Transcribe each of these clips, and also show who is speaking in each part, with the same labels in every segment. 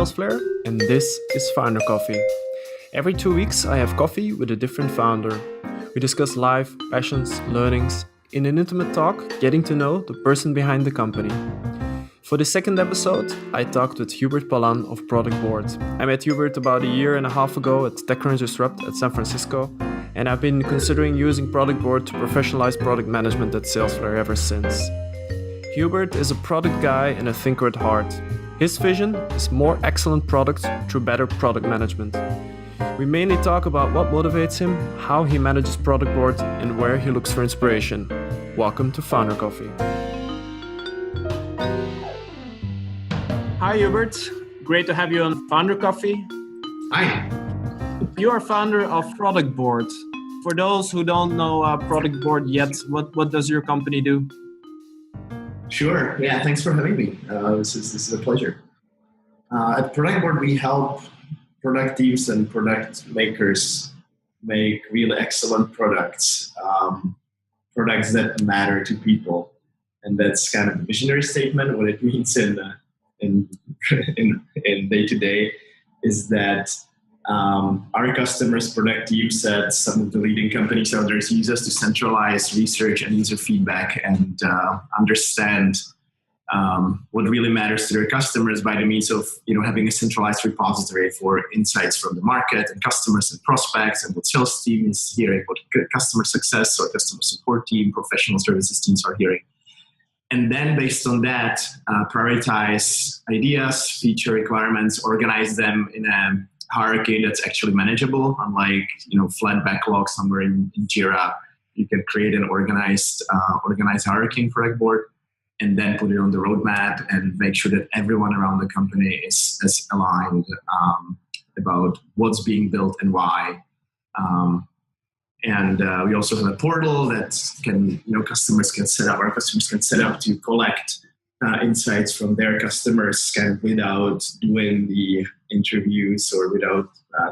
Speaker 1: Salesflare, and this is Founder Coffee. Every 2 weeks, I have coffee with a different founder. We discuss life, passions, learnings, in an intimate talk, getting to know the person behind the company. For the second episode, I talked with Hubert Palan of Productboard. I met Hubert about a year and a half ago at TechCrunch Disrupt at San Francisco, and I've been considering using Productboard to professionalize product management at Salesflare ever since. Hubert is a product guy and a thinker at heart. His vision is more excellent products through better product management. We mainly talk about what motivates him, how he manages Productboard, and where he looks for inspiration. Welcome to Founder Coffee. Hi Hubert, great to have you on Founder Coffee.
Speaker 2: Hi.
Speaker 1: You are founder of Productboard. For those who don't know Productboard yet, what does your company do?
Speaker 2: Sure. Yeah, thanks for having me. This is a pleasure. At Productboard, we help product teams and product makers make really excellent products, products that matter to people. And that's kind of a visionary statement. What it means in day-to-day is that our customers, product teams at some of the leading companies out there use us to centralize research and user feedback and understand what really matters to their customers by the means of having a centralized repository for insights from the market and customers and prospects and what sales team is hearing, what customer success or customer support team, professional services teams are hearing. And then based on that, prioritize ideas, feature requirements, organize them in a hierarchy that's actually manageable, unlike flat backlog somewhere in Jira. You can create an organized hierarchy in Productboard and then put it on the roadmap and make sure that everyone around the company is aligned about what's being built and why. And we also have a portal that our customers can set up to collect insights from their customers kind of without doing the interviews or without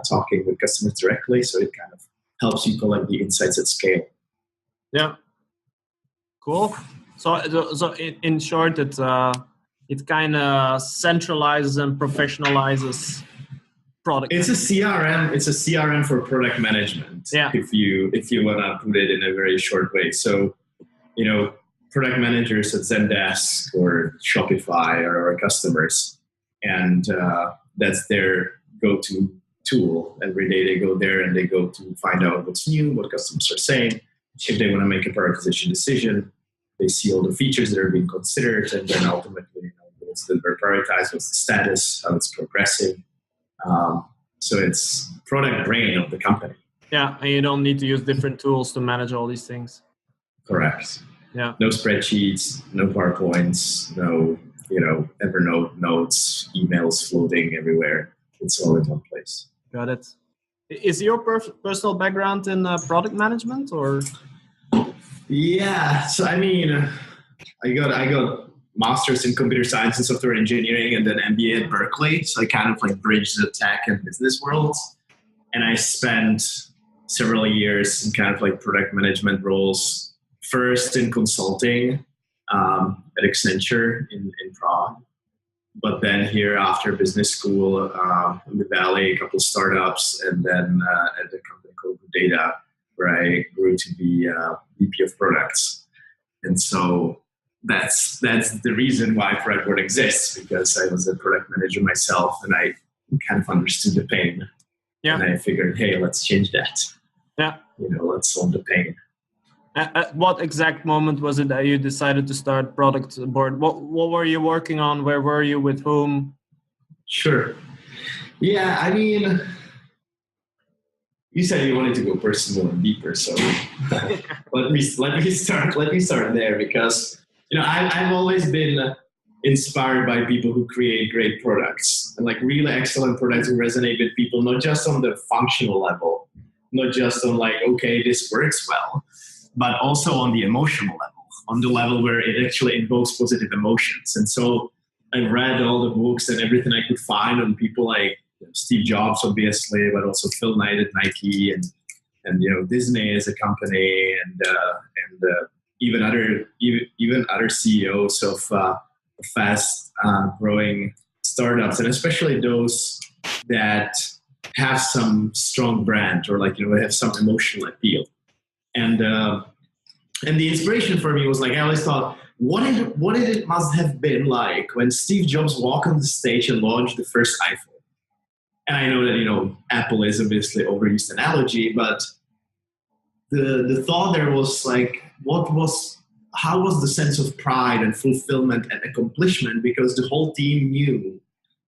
Speaker 2: talking with customers directly. So it kind of helps you collect the insights at scale.
Speaker 1: Yeah. Cool. So in short, it kind of centralizes and professionalizes product.
Speaker 2: It's a CRM. It's a CRM for product management.
Speaker 1: Yeah.
Speaker 2: If you want to put it in a very short way. So, product managers at Zendesk or Shopify are our customers, and that's their go-to tool. Every day they go there and they go to find out what's new, what customers are saying. If they want to make a prioritization decision, they see all the features that are being considered, and then ultimately, what's the prioritized, what's the status, how it's progressing. So it's product brain of the company.
Speaker 1: Yeah, and you don't need to use different tools to manage all these things.
Speaker 2: Correct.
Speaker 1: Yeah.
Speaker 2: No spreadsheets, no PowerPoints, no Evernote notes, emails floating everywhere. It's all in one place.
Speaker 1: Got it. Is your personal background in product management or?
Speaker 2: Yeah. So I got master's in computer science and software engineering, and then MBA at Berkeley. So I kind of bridged the tech and business worlds. And I spent several years in kind of product management roles, first in consulting at Accenture in Prague. But then here after business school in the Valley, a couple of startups, and then at a company called Data, where I grew to be VP of products. And so that's the reason why Productboard exists, because I was a product manager myself and I kind of understood the pain. Yeah. And I figured, hey, let's change that.
Speaker 1: Yeah.
Speaker 2: Let's solve the pain.
Speaker 1: At what exact moment was it that you decided to start Productboard? What were you working on? Where were you? With whom?
Speaker 2: Sure. Yeah, you said you wanted to go personal and deeper, so let me start there, because I've always been inspired by people who create great products and really excellent products who resonate with people, not just on the functional level, not just on okay, this works well, but also on the emotional level, on the level where it actually invokes positive emotions. And so I read all the books and everything I could find on people like Steve Jobs, obviously, but also Phil Knight at Nike and Disney as a company, and even other CEOs of fast growing startups, and especially those that have some strong brand or have some emotional appeal. And the inspiration for me was I always thought, what it must have been like when Steve Jobs walked on the stage and launched the first iPhone. And I know that Apple is obviously overused analogy, but the thought there was how was the sense of pride and fulfillment and accomplishment, because the whole team knew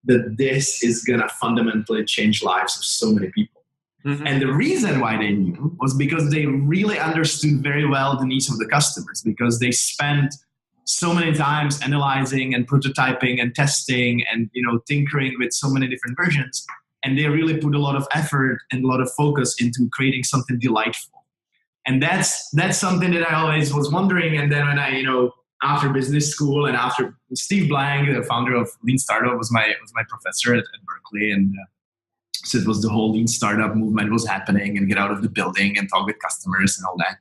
Speaker 2: that this is gonna fundamentally change lives of so many people. Mm-hmm. And the reason why they knew was because they really understood very well the needs of the customers, because they spent so many times analyzing and prototyping and testing and tinkering with so many different versions, and they really put a lot of effort and a lot of focus into creating something delightful. And that's something that I always was wondering. And then when I after business school, and after Steve Blank, the founder of Lean Startup, was my professor at Berkeley, and so it was the whole Lean Startup movement was happening, and get out of the building and talk with customers and all that.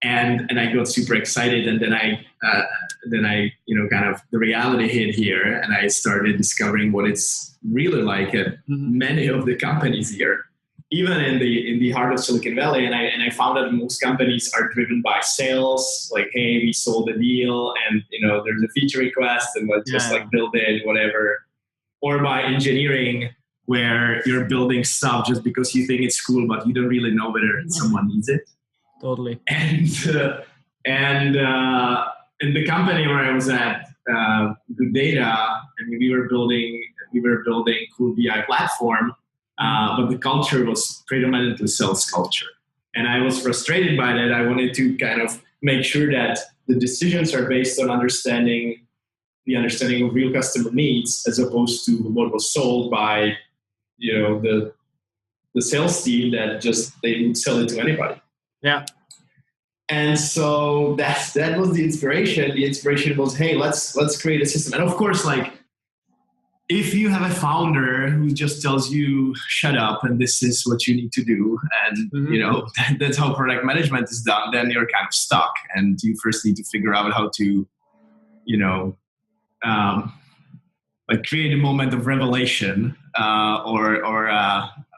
Speaker 2: And I got super excited, and then I kind of the reality hit here, and I started discovering what it's really like at many of the companies here, even in the heart of Silicon Valley. And I found that most companies are driven by sales, like, hey, we sold a deal, and there's a feature request, and let's just build it, whatever, or by engineering, where you're building stuff just because you think it's cool, but you don't really know whether someone needs it.
Speaker 1: Totally.
Speaker 2: And in the company where I was at, Good Data, we were building cool BI platform, but the culture was predominantly sales culture, and I was frustrated by that. I wanted to kind of make sure that the decisions are based on the understanding of real customer needs, as opposed to what was sold by the sales team that just they would sell it to anybody.
Speaker 1: Yeah.
Speaker 2: And so that was the inspiration. The inspiration was, hey, let's create a system. And of course, if you have a founder who just tells you, shut up, and this is what you need to do, and that's how product management is done, then you're kind of stuck. And you first need to figure out how to, create a moment of revelation,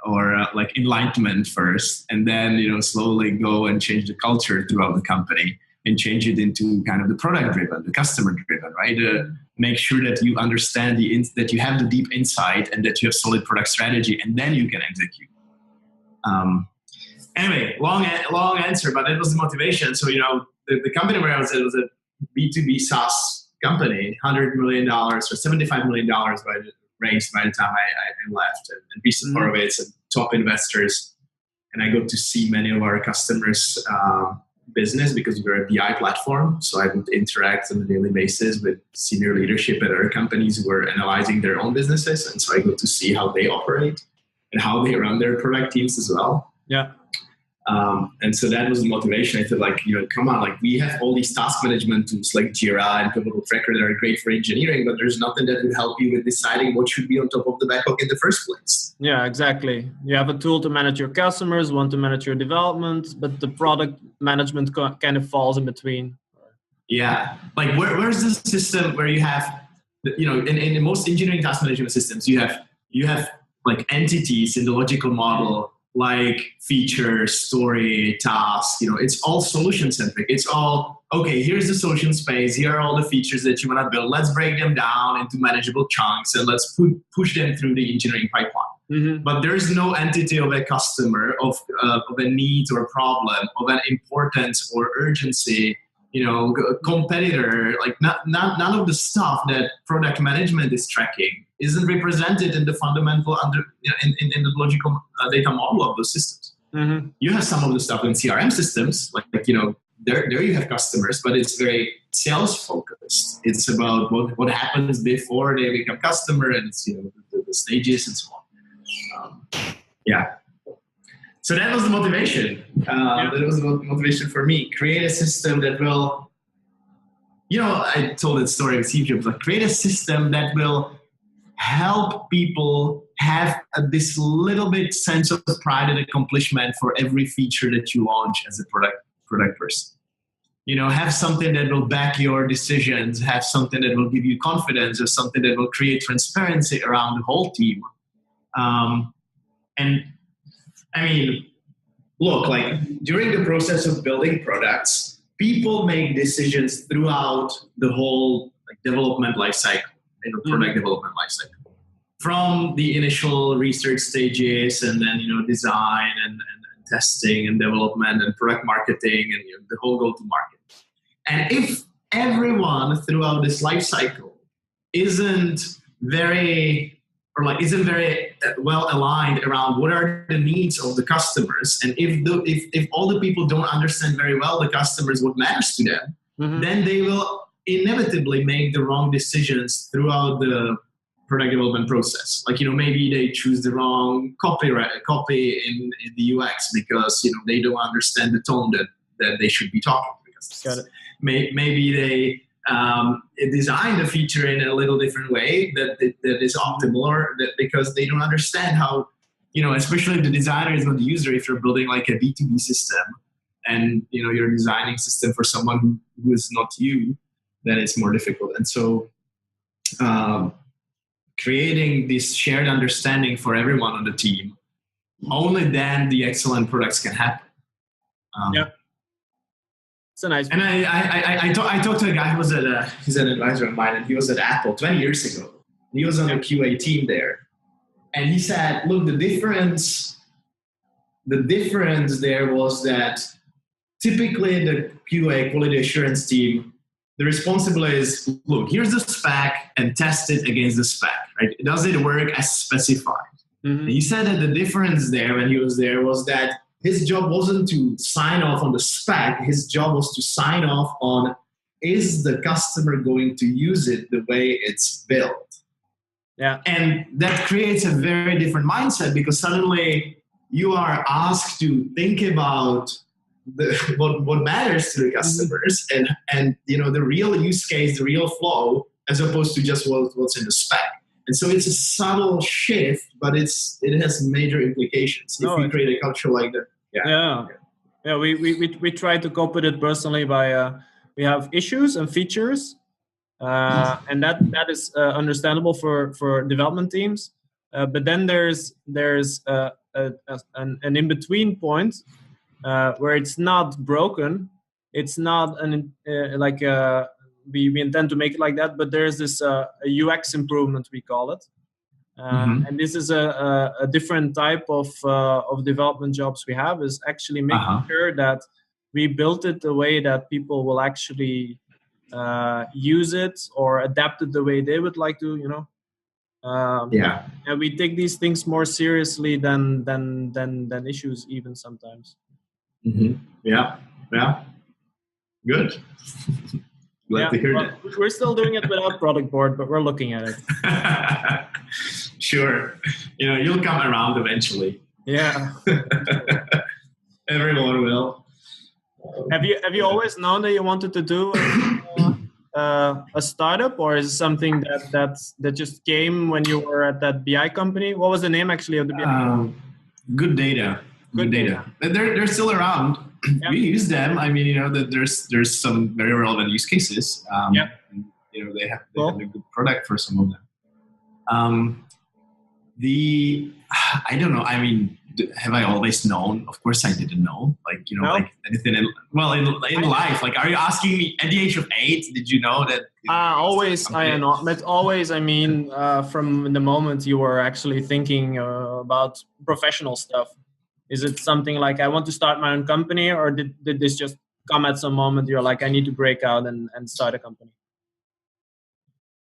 Speaker 2: or enlightenment first, and then slowly go and change the culture throughout the company and change it into kind of the product driven, the customer driven, right? Make sure that you understand that you have the deep insight, and that you have solid product strategy, and then you can execute. Anyway, long answer, but that was the motivation. So the company where I was at was a B2B SaaS company, $100 million or $75 million raised by the time I left, and recent Horowitz and top investors. And I got to see many of our customers' business, because we're a BI platform. So I would interact on a daily basis with senior leadership at other companies who were analyzing their own businesses. And so I got to see how they operate and how they run their product teams as well.
Speaker 1: Yeah.
Speaker 2: And so that was the motivation. I thought, come on, we have all these task management tools like Jira and Pivotal Tracker that are great for engineering, but there's nothing that would help you with deciding what should be on top of the backlog in the first place.
Speaker 1: Yeah, exactly. You have a tool to manage your customers, one to manage your development, but the product management kind of falls in between.
Speaker 2: Yeah. Where's the system where you have, in most engineering task management systems, you have entities in the logical model, like feature, story, task, it's all solution centric. It's all, okay, here's the solution space. Here are all the features that you want to build. Let's break them down into manageable chunks, and let's push them through the engineering pipeline. Mm-hmm. But there's no entity of a customer, of a need or problem, of an importance or urgency, competitor, none of the stuff that product management is tracking isn't represented in the fundamental in the logical data model of those systems. Mm-hmm. You have some of the stuff in CRM systems, there you have customers, but it's very sales focused. It's about what happens before they become customer, and it's the stages and so on. Yeah. So that was the motivation. That was the motivation for me. Create a system that will, I told that story with Steve Jobs, create a system that will help people have this little bit sense of pride and accomplishment for every feature that you launch as a product person. have something that will back your decisions, have something that will give you confidence, or something that will create transparency around the whole team. And I mean, look, like during the process of building products, people make decisions throughout the whole development lifecycle, product development lifecycle, from the initial research stages, and then design and testing and development and product marketing and the whole go-to-market. And if everyone throughout this lifecycle isn't very well aligned around what are the needs of the customers, and if all the people don't understand very well the customers, what matters to them, then they will inevitably make the wrong decisions throughout the product development process. Like, maybe they choose the wrong copy in the UX because they don't understand the tone that they should be talking to the customers.
Speaker 1: Got it.
Speaker 2: Maybe they design the feature in a little different way that is optimal, or that because they don't understand how, especially if the designer is not the user. If you're building like a B2B system and you're designing system for someone who is not you, then it's more difficult. And so creating this shared understanding for everyone on the team, only then the excellent products can happen.
Speaker 1: It's a nice.
Speaker 2: And I talked to a guy who was he's an advisor of mine, and he was at Apple 20 years ago. He was on the QA team there, and he said, "Look, the difference there was that typically the QA quality assurance team, the responsibility is, look, here's the spec and test it against the spec. Right? Does it work as specified?" And he said that the difference there when he was there was that his job wasn't to sign off on the spec. His job was to sign off on, is the customer going to use it the way it's built?
Speaker 1: Yeah.
Speaker 2: And that creates a very different mindset, because suddenly you are asked to think about what matters to the customers and the real use case, the real flow, as opposed to just what's in the spec. And so it's a subtle shift, but it has major implications if we create a culture like that.
Speaker 1: Yeah. We try to cope with it personally by we have issues and features, and that is understandable for development teams. But then there's an in between point where it's not broken. It's not we intend to make it like that, but there's this a UX improvement, we call it, and this is a different type of development jobs we have, is actually making sure that we built it the way that people will actually use it or adapt it the way they would like to, and we take these things more seriously than issues even sometimes.
Speaker 2: Good. Glad to hear that.
Speaker 1: We're still doing it without Productboard, but we're looking at it.
Speaker 2: Sure. You'll come around eventually.
Speaker 1: Yeah.
Speaker 2: Everyone will.
Speaker 1: Have you always known that you wanted to do a startup, or is it something that just came when you were at that BI company? What was the name actually of the BI?
Speaker 2: Good Data. Good Data. They're still around. Yeah. We use them. I mean, there's some very relevant use cases. They have a good product for some of them. I don't know. I mean, have I always known? Of course, I didn't know. Like anything in life. Like, are you asking me at the age of 8? Did you know that?
Speaker 1: Always. I know. But always. I mean, from the moment you were actually thinking about professional stuff. Is it something like, I want to start my own company, or did this just come at some moment you're like, I need to break out and start a company?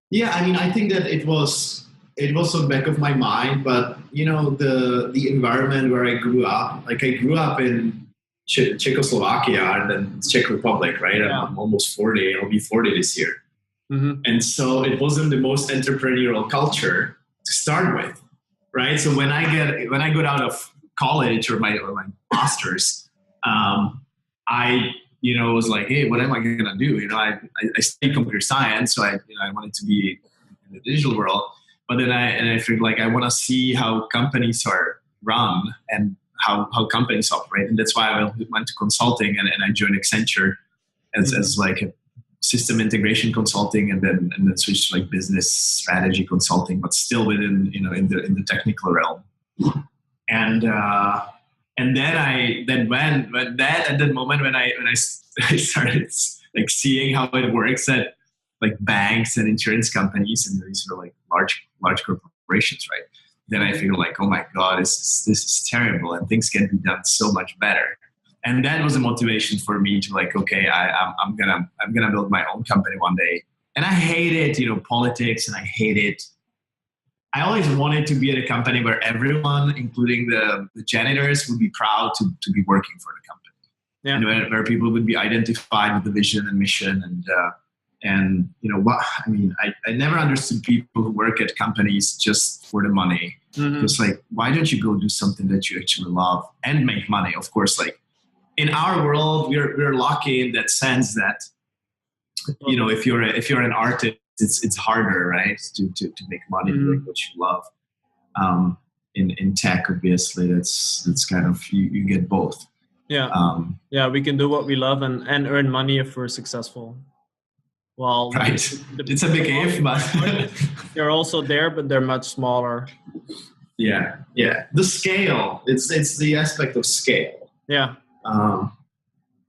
Speaker 2: Yeah, I mean, I think that it was on the back of my mind, but the environment where I grew up, like I grew up in Czechoslovakia and then Czech Republic, right? Yeah. I'm almost 40. I'll be 40 this year. And so it wasn't the most entrepreneurial culture to start with, right? So when I got out of college or my master's, I was like, hey, what am I gonna do? I studied computer science, so I wanted to be in the digital world. But then I figured like I want to see how companies are run and how companies operate, and that's why I went to consulting and I joined Accenture as like a system integration consulting, and then switched to like business strategy consulting, but still within, in the technical realm. And then at that moment when I started like seeing how it works at like banks and insurance companies, and these are like large corporations, right? Then I feel like, oh my God, this is terrible, and things can be done so much better. And that was a motivation for me to like, okay, I'm gonna build my own company one day. And I hated, politics, and I hated. I always wanted to be at a company where everyone, including the janitors, would be proud to be working for the company, and where people would be identified with the vision and mission, and what I mean. I never understood people who work at companies just for the money. Mm-hmm. It's like, why don't you go do something that you actually love and make money? Of course, like in our world, we're lucky in that sense that if you're an artist, it's harder, right, to make money doing what you love. In tech, obviously, that's kind of you get both.
Speaker 1: Yeah, we can do what we love and earn money if we're successful. Well,
Speaker 2: right. It's a big if, but
Speaker 1: they're also there, but they're much smaller.
Speaker 2: Yeah. The scale. It's the aspect of scale.
Speaker 1: Yeah.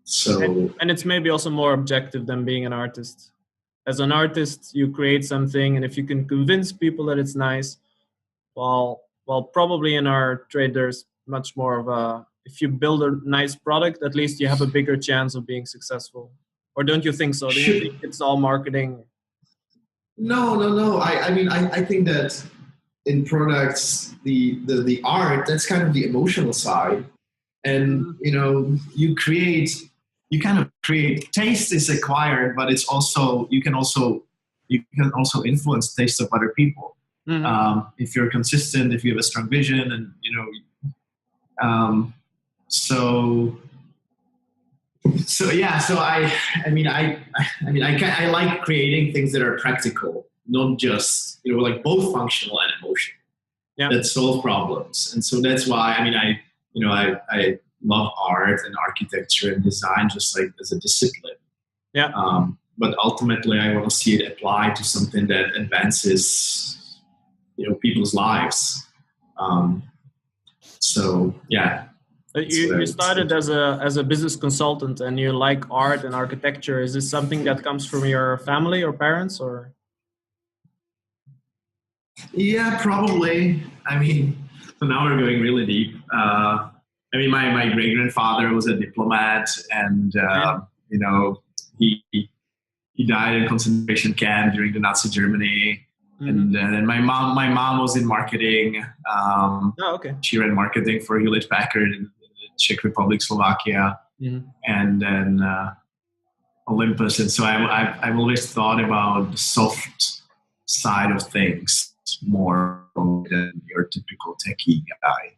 Speaker 2: So
Speaker 1: and it's maybe also more objective than being an artist. As an artist, you create something, and if you can convince people that it's nice, well, probably in our trade there's much more of a. If you build a nice product, at least you have a bigger chance of being successful. Or don't you think so? Do you think it's all marketing?
Speaker 2: No. I mean, I think that in products, the art, that's kind of the emotional side. And, you kind of create, taste is acquired, but it's also, you can also influence taste of other people. Mm-hmm. If you're consistent, if you have a strong vision, and, I like creating things that are practical, not just like both functional and emotional, that solve problems. And so that's why I love art and architecture and design just like as a discipline.
Speaker 1: Yeah.
Speaker 2: But ultimately, I want to see it applied to something that advances people's lives. So yeah.
Speaker 1: You started as a business consultant, and you like art and architecture. Is this something that comes from your family or parents, or?
Speaker 2: Yeah, probably. So now we're going really deep. My great grandfather was a diplomat, and he died in a concentration camp during the Nazi Germany. Mm-hmm. And then my mom was in marketing.
Speaker 1: Okay.
Speaker 2: She ran marketing for Hewlett Packard in Czech Republic, Slovakia, and then Olympus. And so I've always thought about the soft side of things more than your typical techie guy.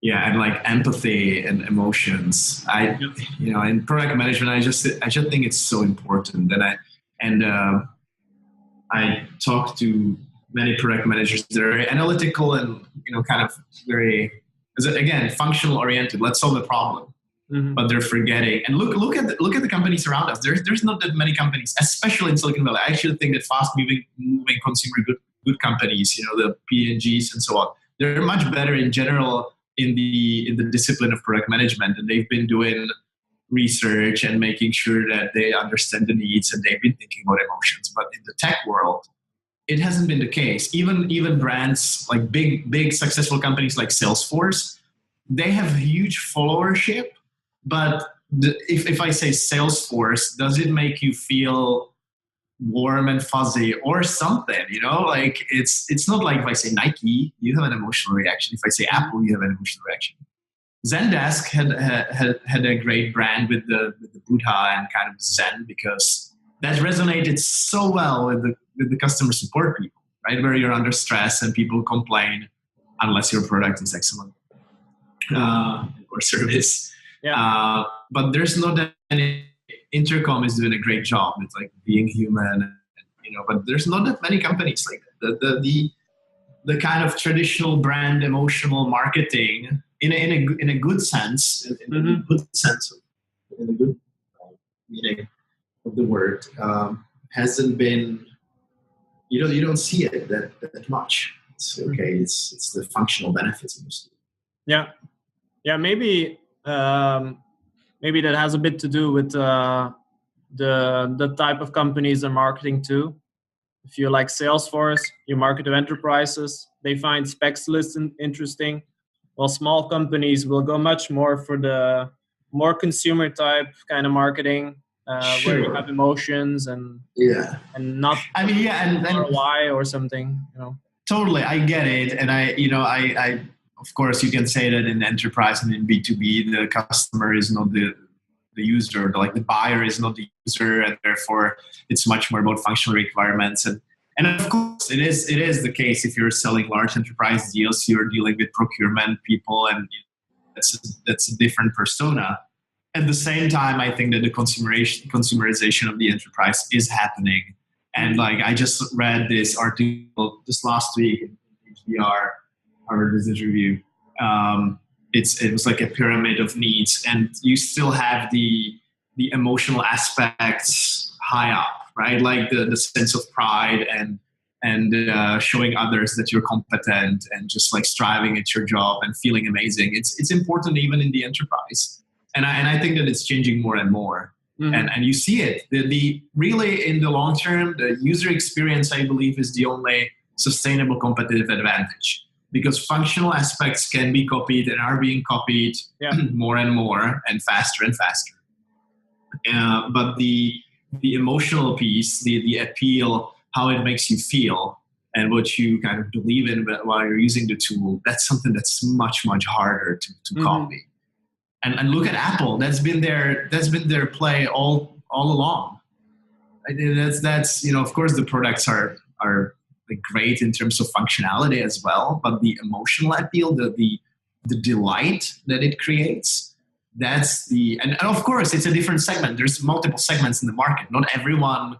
Speaker 2: And like empathy and emotions. In product management, I just think it's so important. And I talk to many product managers that are very analytical and kind of very, again, functional oriented. Let's solve the problem, but they're forgetting. And look at the companies around us. There's not that many companies, especially in Silicon Valley. I actually think that fast moving consumer good companies, the P&Gs and so on, they're much better in general in the discipline of product management, and they've been doing research and making sure that they understand the needs, and they've been thinking about emotions. But in the tech world, it hasn't been the case. Even brands like big successful companies like Salesforce, they have huge followership. But if I say Salesforce, does it make you feel warm and fuzzy or something? Like it's not like if I say Nike, you have an emotional reaction. If I say Apple, you have an emotional reaction. Zendesk had a great brand with the Buddha and kind of Zen, because that resonated so well with the customer support people, right? Where you're under stress and people complain unless your product is excellent or service. Yeah. But there's not that many. Intercom is doing a great job. It's like being human, but there's not that many companies like that. The kind of traditional brand emotional marketing in a good sense, in a good sense of in a good meaning of the word, hasn't been, you don't see it that much. It's okay. It's the functional benefits mostly.
Speaker 1: Yeah. Maybe that has a bit to do with the type of companies they're marketing to. If you like Salesforce, you market to enterprises. They find specs lists interesting. While small companies will go much more for the more consumer type kind of marketing, where you have emotions and not
Speaker 2: and
Speaker 1: ROI or something.
Speaker 2: Totally, I get it, and I of course you can say that in enterprise and in B2B, the customer is not the user, like the buyer is not the user, and therefore it's much more about functional requirements. And of course, it is the case if you're selling large enterprise deals, you're dealing with procurement people, and that's a different persona. At the same time, I think that the consumerization of the enterprise is happening. And like I just read this article just last week in HBR, Harvard Business Review. It was like a pyramid of needs, and you still have the emotional aspects high up, right? Like the sense of pride and showing others that you're competent and just like striving at your job and feeling amazing. It's important even in the enterprise, and I think that it's changing more and more. Mm-hmm. And you see it. The really in the long term, the user experience, I believe, is the only sustainable competitive advantage, because functional aspects can be copied and are being copied more and more and faster and faster. But the emotional piece, the appeal, how it makes you feel, and what you kind of believe in while you're using the tool, that's something that's much, much harder to copy. And look at Apple. That's been their play all along. That's of course the products are like great in terms of functionality as well, but the emotional appeal, the delight that it creates, that's and of course it's a different segment. There's multiple segments in the market. Not everyone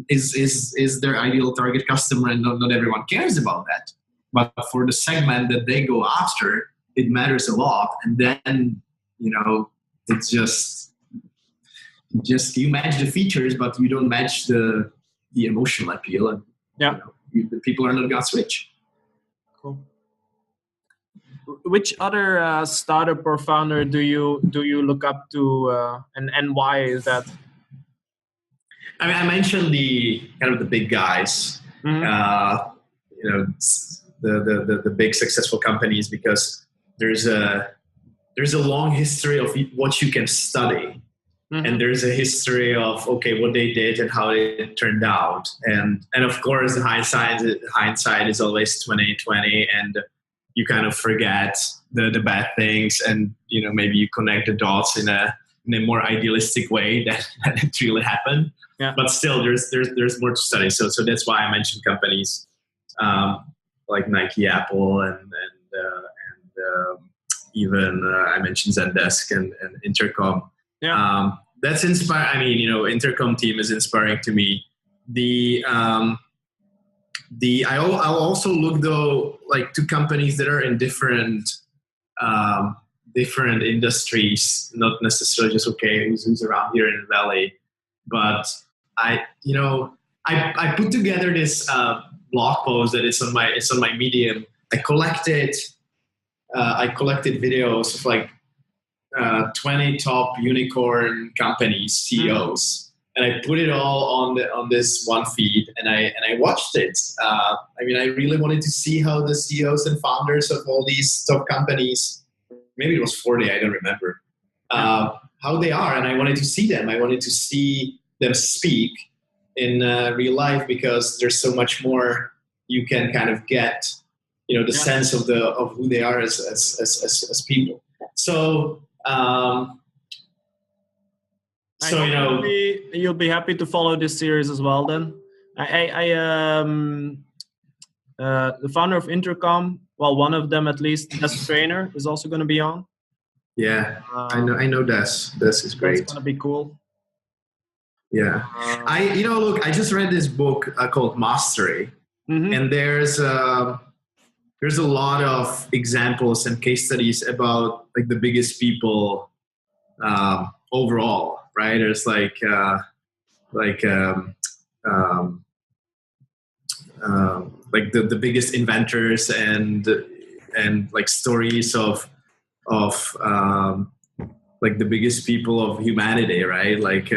Speaker 2: is their ideal target customer, and not everyone cares about that. But for the segment that they go after, it matters a lot. And then, it's just you match the features, but you don't match the emotional appeal. And the people are not going to switch.
Speaker 1: Cool. Which other startup or founder do you look up to, and why is that?
Speaker 2: I mean, I mentioned the kind of the big guys, the big successful companies, because there's a long history of what you can study. And there's a history of what they did and how it turned out, and of course the hindsight is always 20/20, and you kind of forget the bad things, and maybe you connect the dots in a more idealistic way that it really happened. Yeah. But still, there's more to study. So that's why I mentioned companies like Nike, Apple, and even I mentioned Zendesk and Intercom. Yeah. That's inspiring. I mean, Intercom team is inspiring to me. I'll also look though, like, to companies that are in different industries, not necessarily just who's around here in the Valley, but I put together this blog post that it's on my Medium. I collected videos of like 20 top unicorn companies, CEOs, and I put it all on this one feed, and I watched it. I really wanted to see how the CEOs and founders of all these top companies, maybe it was 40, I don't remember, how they are, and I wanted to see them. I wanted to see them speak in real life, because there's so much more you can kind of get, the sense of who they are as people. So.
Speaker 1: You'll be happy to follow this series as well. Then, the founder of Intercom, well, one of them at least, Des Trainer, is also going to be on.
Speaker 2: Yeah, I know Des. Des is great.
Speaker 1: It's going to be cool.
Speaker 2: Yeah, I just read this book called Mastery, and there's a lot of examples and case studies about like the biggest people overall, right? There's like the biggest inventors and like stories of like the biggest people of humanity, right? Like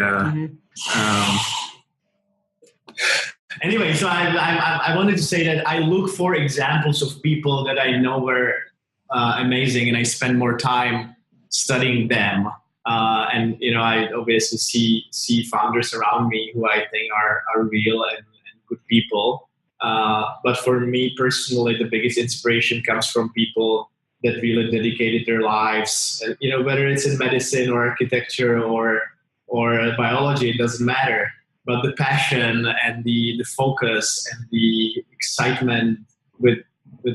Speaker 2: anyway, so I wanted to say that I look for examples of people that I know were amazing, and I spend more time studying them. And I obviously see founders around me who I think are real and good people. But for me personally, the biggest inspiration comes from people that really dedicated their lives. Whether it's in medicine or architecture or biology, it doesn't matter. But the passion and the focus and the excitement with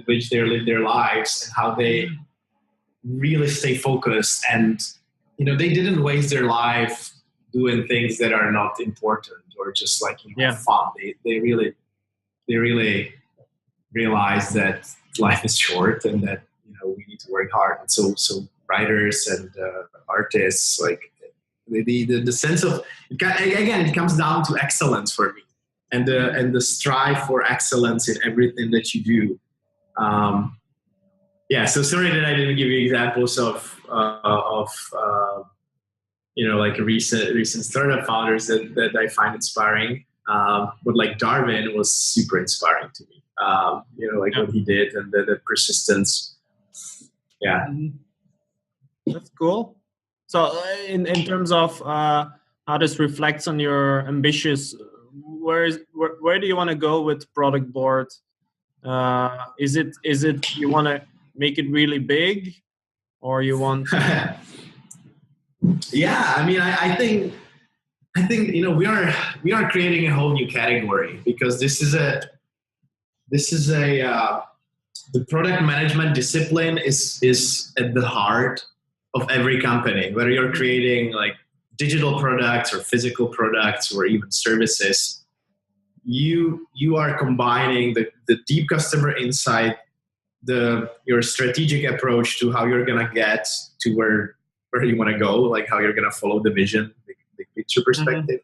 Speaker 2: which they live their lives, and how they really stay focused, and they didn't waste their life doing things that are not important or just like fun. They really realize that life is short and that we need to work hard. And so writers and artists, like the sense of, again, it comes down to excellence for me, and the strive for excellence in everything that you do. So sorry that I didn't give you examples of like recent startup founders that I find inspiring. But like Darwin was super inspiring to me. What he did and the persistence. Yeah.
Speaker 1: That's cool. So in terms of how this reflects on your ambitions, where do you want to go with Productboard? Is it you want to make it really big, or you want?
Speaker 2: Yeah, I mean, I think we are creating a whole new category, because this is the product management discipline is at the heart of every company, whether you're creating like digital products or physical products or even services. You are combining the deep customer insight, your strategic approach to how you're gonna get to where you want to go, like how you're gonna follow the vision, the picture perspective,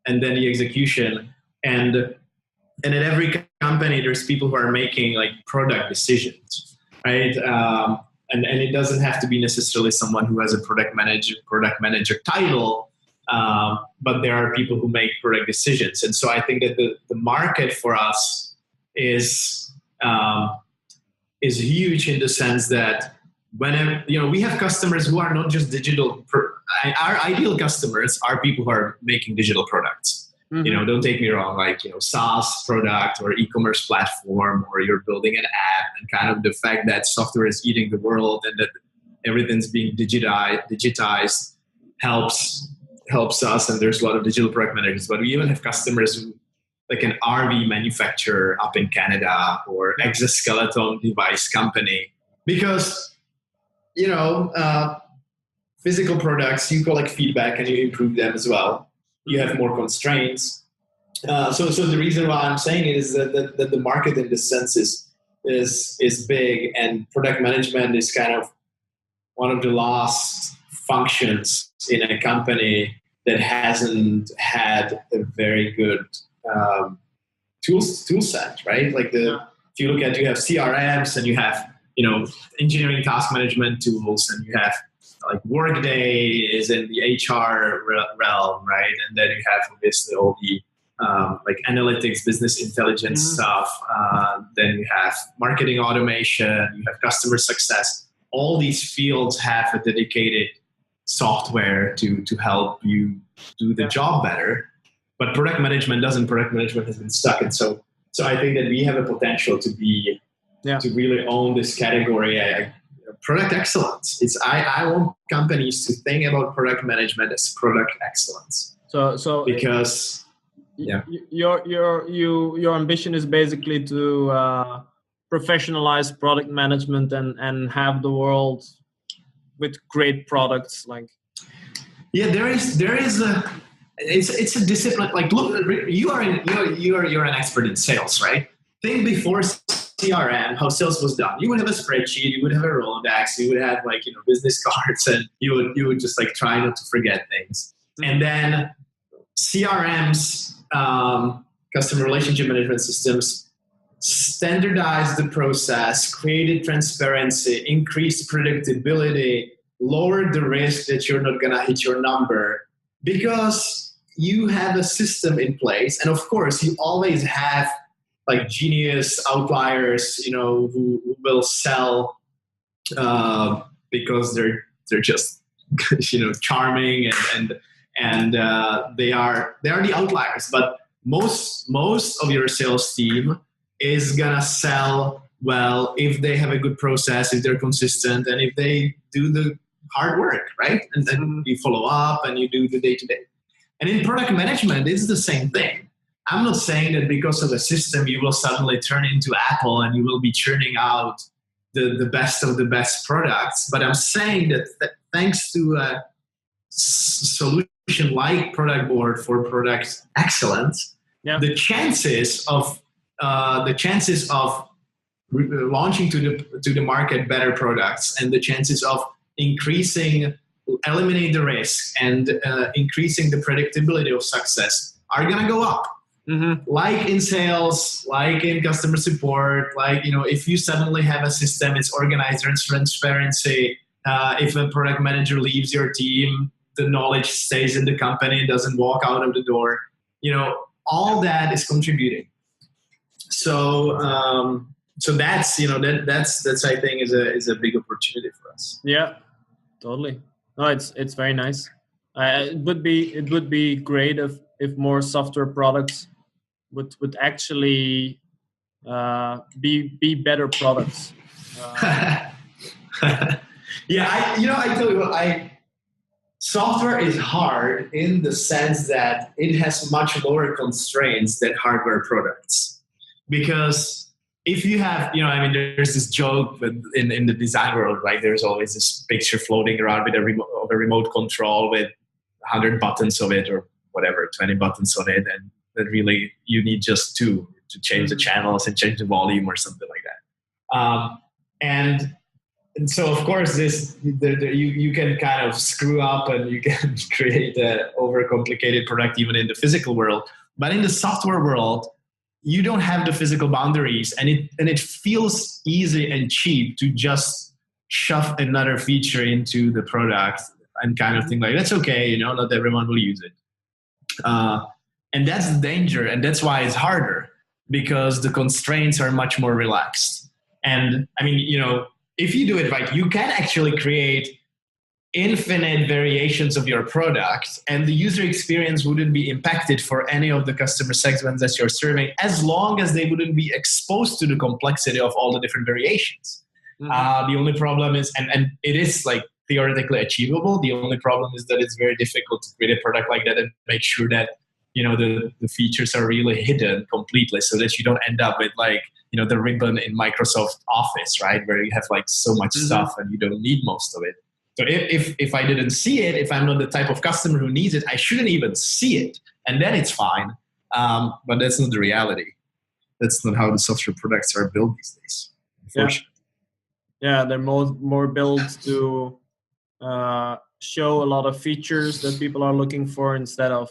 Speaker 2: and then the execution. And at every company, there's people who are making like product decisions, right? And it doesn't have to be necessarily someone who has a product manager title, but there are people who make product decisions. And so I think that the market for us is huge, in the sense that whenever we have customers who are not just digital. Our ideal customers are people who are making digital products. Don't take me wrong, like SaaS product or e-commerce platform, or you're building an app, and kind of the fact that software is eating the world and that everything's being digitized helps us. And there's a lot of digital product managers, but we even have customers who, like an RV manufacturer up in Canada, or exoskeleton device company, because physical products, you collect feedback and you improve them as well. You have more constraints. So the reason why I'm saying it is that the market in this sense is big, and product management is kind of one of the last functions in a company that hasn't had a very good tool set, right? Like if you look at, you have CRMs, and you have engineering task management tools, and you have like Workday is in the HR realm, right? And then you have obviously all the like analytics, business intelligence stuff. Then you have marketing automation, you have customer success. All these fields have a dedicated software to help you do the job better. But product management doesn't. Product management has been stuck. And so I think that we have a potential to really own this category. Product excellence. I want companies to think about product management as product excellence.
Speaker 1: So
Speaker 2: because
Speaker 1: your ambition is basically to professionalize product management and have the world with great products. Like
Speaker 2: there is it's a discipline. Like look, you're an expert in sales, right? Think before CRM, how sales was done. You would have a spreadsheet, you would have a Rolodex, you would have business cards, and you would just try not to forget things. Mm-hmm. And then CRMs, customer relationship management systems, standardized the process, created transparency, increased predictability, lowered the risk that you're not going to hit your number, because you have a system in place. And of course, you always have genius outliers, who will sell because they're just charming and they are the outliers. But most of your sales team is gonna sell well if they have a good process, if they're consistent, and if they do the hard work, right? And then you follow up and you do the day-to-day. And in product management, it's the same thing. I'm not saying that because of a system you will suddenly turn into Apple and you will be churning out the best of the best products. But I'm saying that thanks to a solution like Productboard for product excellence, the chances of launching to the market better products and the chances of eliminate the risk and increasing the predictability of success are going to go up. Mm-hmm. Like in sales, like in customer support, if you suddenly have a system, it's organized, there's transparency. If a product manager leaves your team, the knowledge stays in the company, doesn't walk out of the door. All that is contributing. So that's I think is a big opportunity for us.
Speaker 1: Yeah, totally. No, it's very nice. It would be great if more software products would actually be better products.
Speaker 2: Yeah, I tell you what, software is hard in the sense that it has much lower constraints than hardware products. Because if you have, there's this joke in the design world, right? There's always this picture floating around with a remote control with 100 buttons of it or whatever, 20 buttons on it. And that really you need just two to change the channels and change the volume or something like that. And so, of course, you can kind of screw up and you can create an overcomplicated product even in the physical world. But in the software world, you don't have the physical boundaries, and it feels easy and cheap to just shove another feature into the product and kind of think that's okay, not everyone will use it. And that's the danger, and that's why it's harder, because the constraints are much more relaxed. And if you do it right, you can actually create infinite variations of your product, and the user experience wouldn't be impacted for any of the customer segments that you're serving, as long as they wouldn't be exposed to the complexity of all the different variations. Mm-hmm. The only problem is, and it is theoretically achievable. The only problem is that it's very difficult to create a product like that and make sure that the features are really hidden completely, so that you don't end up with the ribbon in Microsoft Office, right, where you have so much stuff and you don't need most of it. So if I didn't see it, if I'm not the type of customer who needs it, I shouldn't even see it, and then it's fine. But that's not the reality. That's not how the software products are built these days, unfortunately.
Speaker 1: Yeah, they're more built to show a lot of features that people are looking for instead of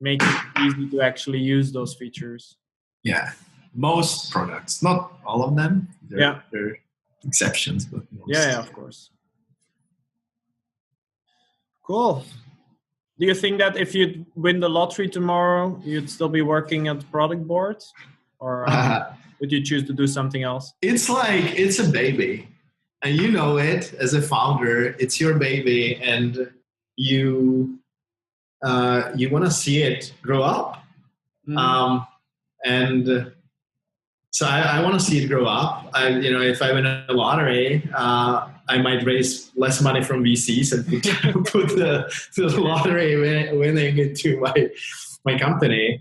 Speaker 1: making it easy to actually use those features.
Speaker 2: Yeah, most products, not all of them. There are exceptions, but most.
Speaker 1: Yeah, of course. Cool. Do you think that if you win the lottery tomorrow, you'd still be working at Productboard? Or would you choose to do something else?
Speaker 2: It's a baby. And you know it as a founder. It's your baby. And you want to see it grow up. Mm-hmm. And so I want to see it grow up. If I win a lottery, I might raise less money from VCs and put the lottery winning into my company.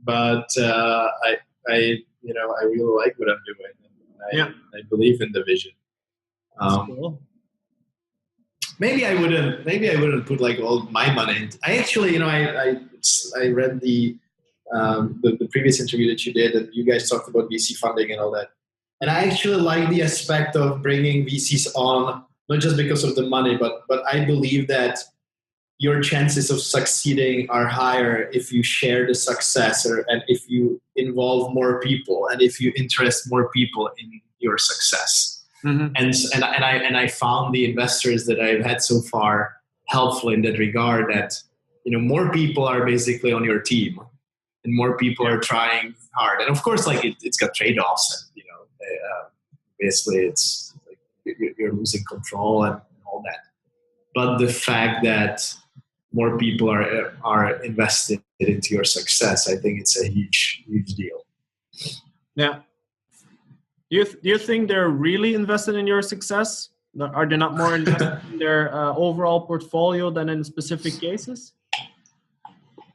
Speaker 2: But I really like what I'm doing. I believe in the vision.
Speaker 1: Cool.
Speaker 2: Maybe I wouldn't put all my money into. I actually, I read the previous interview that you did, and you guys talked about VC funding and all that. And I actually like the aspect of bringing VCs on, not just because of the money, but I believe that your chances of succeeding are higher if you share the success, and if you involve more people, and if you interest more people in your success.
Speaker 1: Mm-hmm.
Speaker 2: And I found the investors that I've had so far helpful in that regard, that more people are basically on your team, and more people are trying hard. And of course, like it's got trade-offs, and basically it's like you're losing control and all that. But the fact that more people are invested into your success, I think it's a huge deal.
Speaker 1: Yeah. Do you think they're really invested in your success? Are they not more invested in their overall portfolio than in specific cases?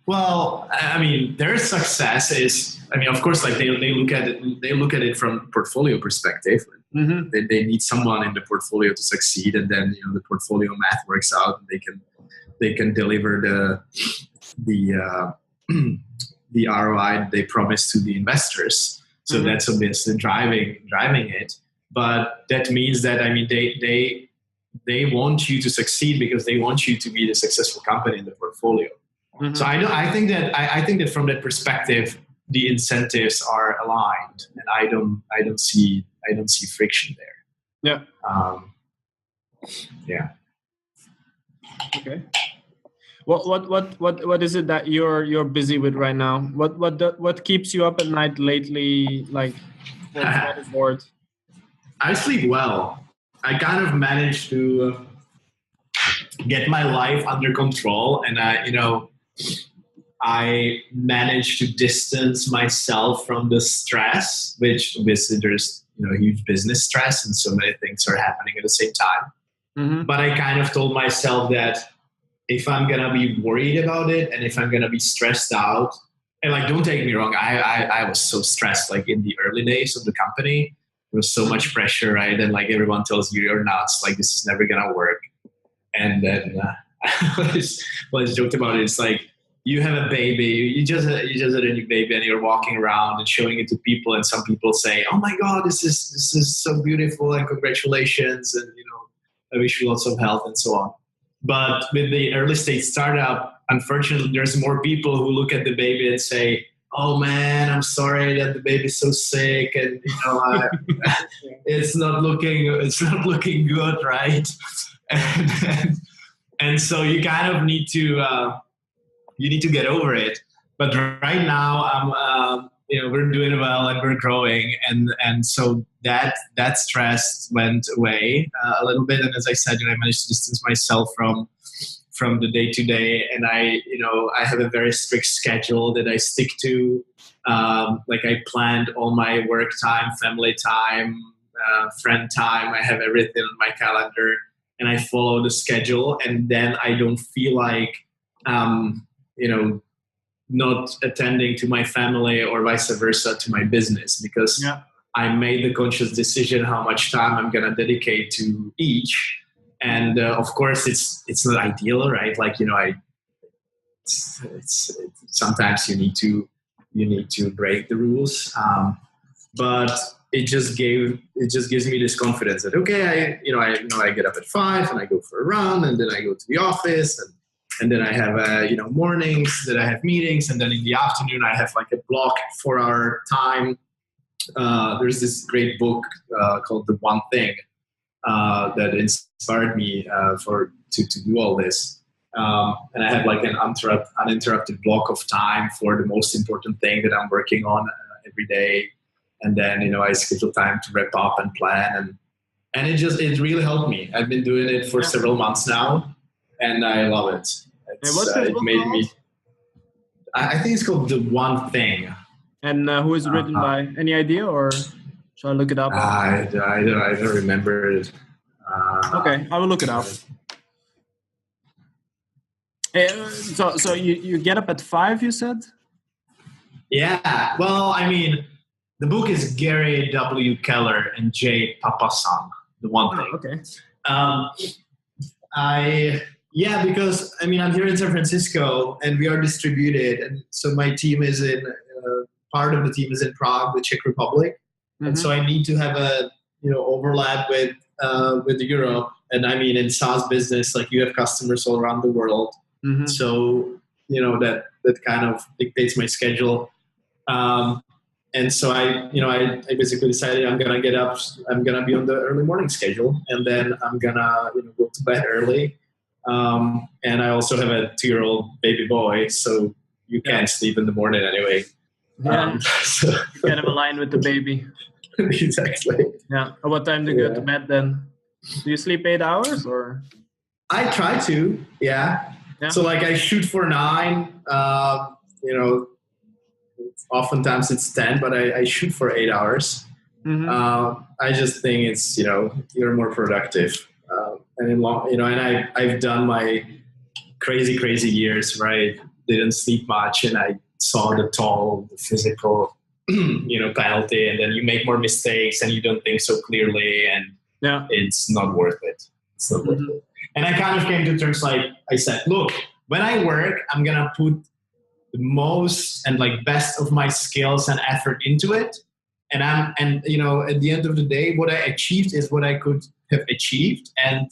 Speaker 2: Well, I mean, their success is, of course, like they look at it from portfolio perspective.
Speaker 1: Mm-hmm.
Speaker 2: They need someone in the portfolio to succeed, and then the portfolio math works out, and they can deliver the ROI they promise to the investors. So
Speaker 1: Mm-hmm.
Speaker 2: that's obviously driving it. But that means that they want you to succeed because they want you to be the successful company in the portfolio.
Speaker 1: Mm-hmm.
Speaker 2: So I think that from that perspective, the incentives are aligned, and I don't see friction there.
Speaker 1: Yeah.
Speaker 2: Yeah.
Speaker 1: Okay. What is it that you're busy with right now? What keeps you up at night lately? Like, for the board?
Speaker 2: I sleep well. I kind of managed to get my life under control, and I managed to distance myself from the stress, which obviously there's huge business stress and so many things are happening at the same time.
Speaker 1: Mm-hmm.
Speaker 2: But I kind of told myself that if I'm gonna be worried about it, and if I'm gonna be stressed out, and like, don't take me wrong, I was so stressed, like in the early days of the company. There was so much pressure, right? And like everyone tells you you're nuts, like this is never gonna work. And then I was joked about it. It's like, you have a baby, you just had a new baby, and you're walking around and showing it to people, and some people say, "Oh my God, this is so beautiful, and congratulations, and I wish you lots of health," and so on. But with the early stage startup, unfortunately, there's more people who look at the baby and say, "Oh man, I'm sorry that the baby's so sick, and it's not looking good, right?" And so you kind of need to get over it. But right now, we're doing well and we're growing, and so that stress went away a little bit. And as I said, I managed to distance myself from the day to day, and I have a very strict schedule that I stick to. Like, I planned all my work time, family time, friend time. I have everything on my calendar, and I follow the schedule, and then I don't feel like not attending to my family or vice versa to my business, because I made the conscious decision how much time I'm going to dedicate to each. And of course, it's not ideal, right? Like, it's sometimes you need to break the rules, but it just gives me this confidence that, okay, I get up at 5 and I go for a run, and then I go to the office, and then I have mornings that I have meetings, and then in the afternoon I have like a block for our time. There's this great book called The One Thing that inspired me to do all this. And I have like an uninterrupted block of time for the most important thing that I'm working on every day. And then, I schedule time to wrap up and plan. And it really helped me. I've been doing it for several months now, and I love it. It made me. I think it's called The One Thing.
Speaker 1: And who is it written by? Any idea, or should I look it up?
Speaker 2: I don't remember it.
Speaker 1: Okay, I will look it up. So you get up at 5, you said?
Speaker 2: Yeah. Well, the book is Gary W. Keller and Jay Papasan, The One Thing.
Speaker 1: Okay.
Speaker 2: Because I'm here in San Francisco, and we are distributed, and so my team is in part of the team is in Prague, the Czech Republic, And so I need to have a overlap with Europe. And I mean, in SaaS business, like you have customers all around the world. So that kind of dictates my schedule. And so I basically decided I'm gonna get up. I'm gonna be on the early morning schedule, and then I'm gonna go to bed early. And I also have a 2-year-old baby boy, so you can't sleep in the morning anyway.
Speaker 1: Yeah, so you kind of align with the baby.
Speaker 2: Exactly.
Speaker 1: Yeah. At what time do you go to bed then? Do you sleep 8 hours or?
Speaker 2: I try to. Yeah. So like I shoot for 9. Oftentimes it's 10, but I shoot for 8 hours. I just think it's you're more productive. And I've done my crazy years where I didn't sleep much, and I saw the toll, the physical, penalty, and then you make more mistakes and you don't think so clearly, and it's not worth it. It's not worth it. And I kind of came to terms, like I said, look, when I work, I'm gonna put the most and like best of my skills and effort into it. And at the end of the day, what I achieved is what I could have achieved. And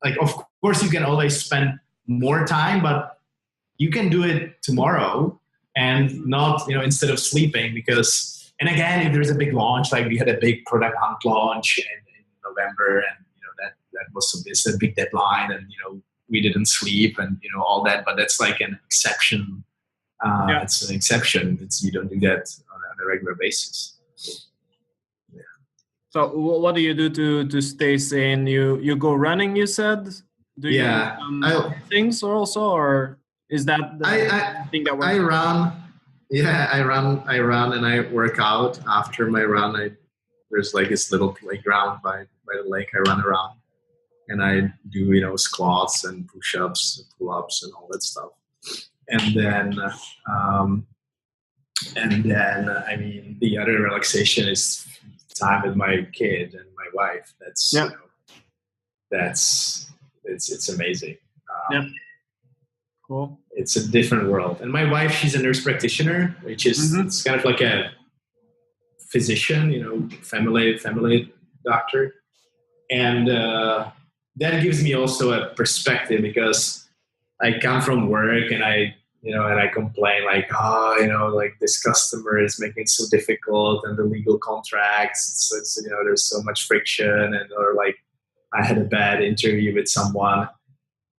Speaker 2: like, of course you can always spend more time, but you can do it tomorrow and not, instead of sleeping, because, and again, if there's a big launch, like we had a big product hunt launch in November, and, that was a big deadline, and, we didn't sleep and, all that, but that's like an exception. It's an exception. You don't do that on a regular basis. Yeah.
Speaker 1: So what do you do to stay sane? You go running, you said? Do you do things also, or is that the thing that works?
Speaker 2: I run. Yeah, I run and I work out. After my run, there's like this little playground by the lake. I run around and I do, squats and push-ups, and pull-ups and all that stuff. And then I mean, the other relaxation is time with my kid and my wife. It's amazing.
Speaker 1: Cool.
Speaker 2: It's a different world. And my wife, she's a nurse practitioner, which is it's kind of like a physician, family doctor, and that gives me also a perspective, because I come from work and I complain like, like this customer is making it so difficult, and the legal contracts, it's there's so much friction, or like I had a bad interview with someone,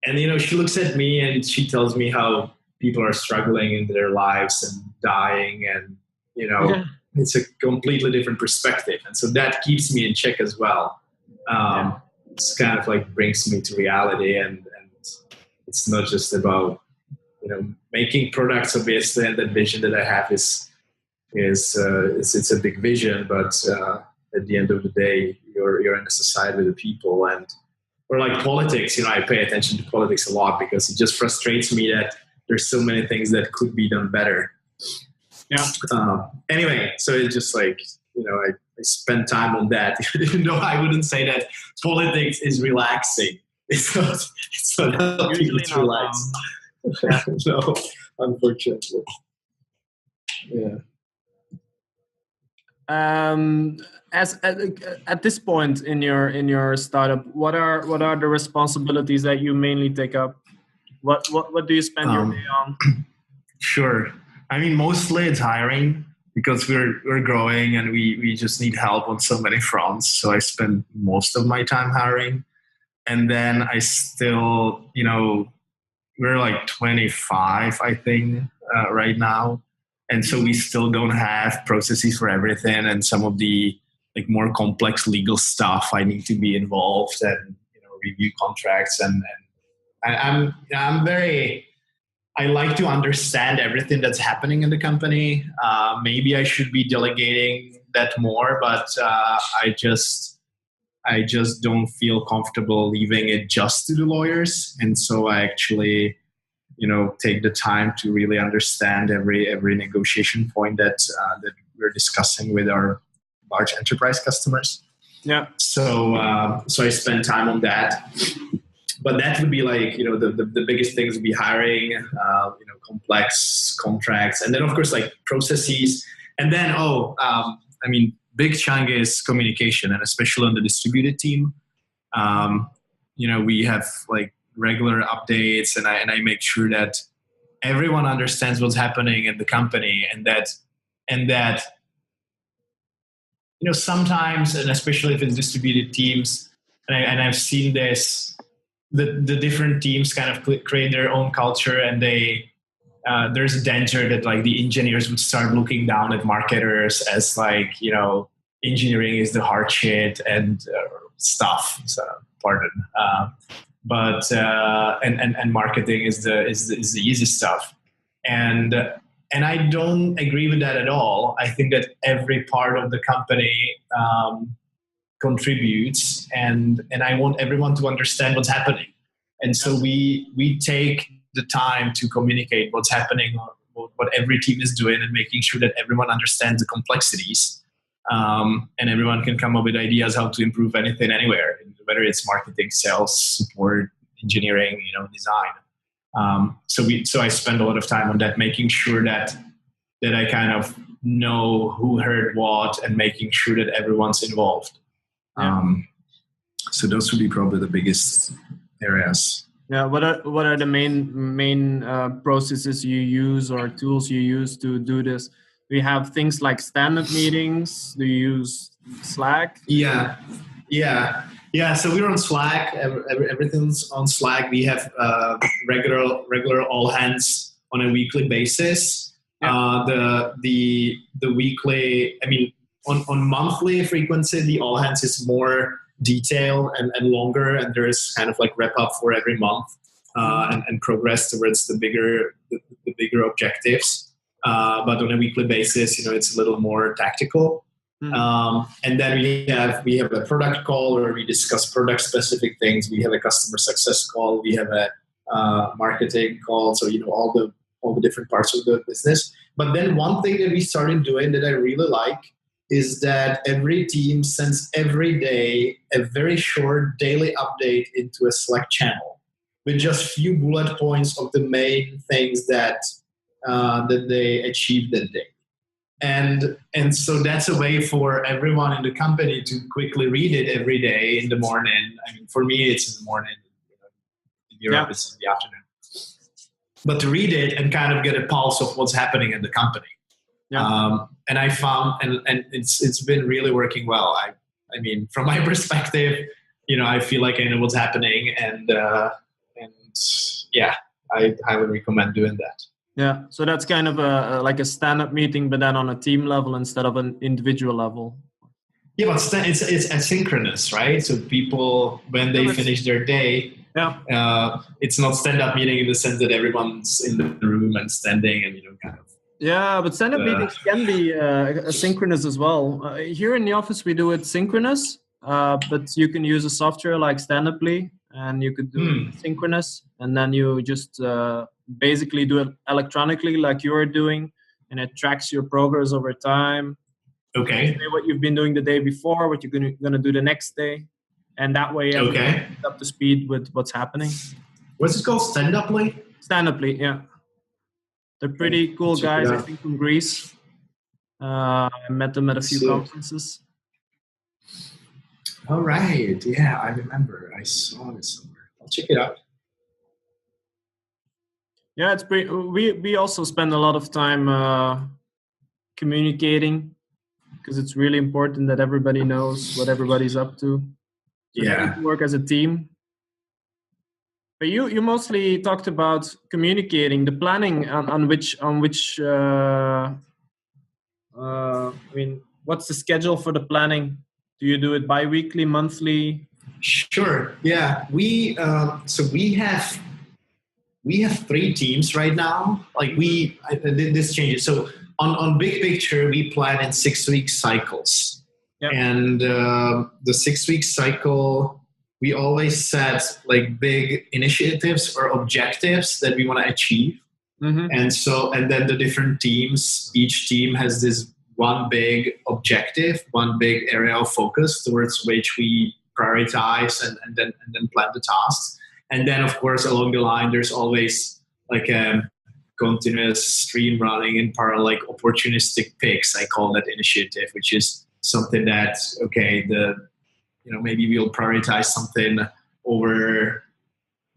Speaker 2: and she looks at me and she tells me how people are struggling in their lives and dying, and it's a completely different perspective, and so that keeps me in check as well. It's kind of like brings me to reality, and it's not just about making products, obviously, and that vision that I have is it's a big vision, but at the end of the day, you're in a society with the people, or like politics. I pay attention to politics a lot because it just frustrates me that there's so many things that could be done better. Anyway, so it's just like I spend time on that, even though I wouldn't say that politics is relaxing. It's not helping me to relax. No, unfortunately. Yeah.
Speaker 1: At this point in your startup, what are the responsibilities that you mainly take up? What do you spend your day on?
Speaker 2: Sure. I mean, mostly it's hiring, because we're growing and we just need help on so many fronts. So I spend most of my time hiring, and then I still, we're like 25, I think, right now. And so we still don't have processes for everything. And some of the like more complex legal stuff, I need to be involved and, review contracts. And I like to understand everything that's happening in the company. Maybe I should be delegating that more, but I just don't feel comfortable leaving it just to the lawyers. And so I actually, take the time to really understand every negotiation point that we're discussing with our large enterprise customers.
Speaker 1: Yeah.
Speaker 2: So I spend time on that. But that would be like, the biggest things would be hiring, complex contracts, and then of course like processes, and then big chunk is communication, and especially on the distributed team. We have like regular updates, and I make sure that everyone understands what's happening in the company, and that sometimes, and especially if it's distributed teams, and I've seen this, the different teams kind of create their own culture, and there's a danger that like the engineers would start looking down at marketers as like, engineering is the hard shit and stuff. So pardon, and marketing is the easy stuff, and I don't agree with that at all. I think that every part of the company contributes, and I want everyone to understand what's happening. And so we take the time to communicate what's happening, what every team is doing, and making sure that everyone understands the complexities, and everyone can come up with ideas how to improve anything anywhere, whether it's marketing, sales, support, engineering, design. So I spend a lot of time on that, making sure that I kind of know who heard what, and making sure that everyone's involved. So those would be probably the biggest areas.
Speaker 1: Yeah. What are the main processes you use or tools you use to do this? Do you have things like stand-up meetings? Do you use Slack?
Speaker 2: Yeah. So we're on Slack. Everything's on Slack. We have regular all hands on a weekly basis. Yeah. The weekly, on monthly frequency, the all hands is more detailed and longer, and there is kind of like wrap up for every month and progress towards the bigger objectives. But on a weekly basis, it's a little more tactical. And then we have a product call where we discuss product specific things. We have a customer success call. We have a marketing call. So all the different parts of the business. But then one thing that we started doing that I really like is that every team sends every day a very short daily update into a Slack channel with just few bullet points of the main things that they achieved that day. And so that's a way for everyone in the company to quickly read it every day in the morning. For me, it's in the morning. In Europe, it's in the afternoon. But to read it and kind of get a pulse of what's happening in the company. Yeah. And I found, and it's been really working well. From my perspective, I feel like I know what's happening, and I highly recommend doing that.
Speaker 1: Yeah, so that's kind of like a stand-up meeting, but then on a team level instead of an individual level.
Speaker 2: Yeah, but it's asynchronous, right? So people, when they finish their day, it's not stand-up meeting in the sense that everyone's in the room and standing and kind of.
Speaker 1: Yeah, but stand-up meetings can be asynchronous as well. Here in the office, we do it synchronous, but you can use a software like Stand-Uply, and you could do it synchronous, and then you just basically do it electronically like you're doing, and it tracks your progress over time.
Speaker 2: Okay.
Speaker 1: What you've been doing the day before, what you're going to do the next day, and that way everyone is up to speed with what's happening.
Speaker 2: What's it called? Stand-Uply?
Speaker 1: Stand-Uply, yeah. They're pretty cool guys, I think, from Greece. I met them at a few conferences.
Speaker 2: All right. Yeah, I remember. I saw it somewhere. I'll check it out.
Speaker 1: Yeah, it's pretty. We also spend a lot of time communicating, because it's really important that everybody knows what everybody's up to. So you need to work as a team. But you mostly talked about communicating, the planning on which what's the schedule for the planning? Do you do it bi-weekly, monthly?
Speaker 2: Sure. Yeah. We have 3 teams right now. This changes. So on big picture, we plan in 6-week cycles. Yep. And the 6-week cycle, we always set like big initiatives or objectives that we want to achieve. Mm-hmm. And then the different teams, each team has this one big objective, one big area of focus towards which we prioritize and then plan the tasks. And then, of course, along the line, there's always like a continuous stream running in parallel, like opportunistic picks. I call that initiative, which is something that, okay, maybe we'll prioritize something over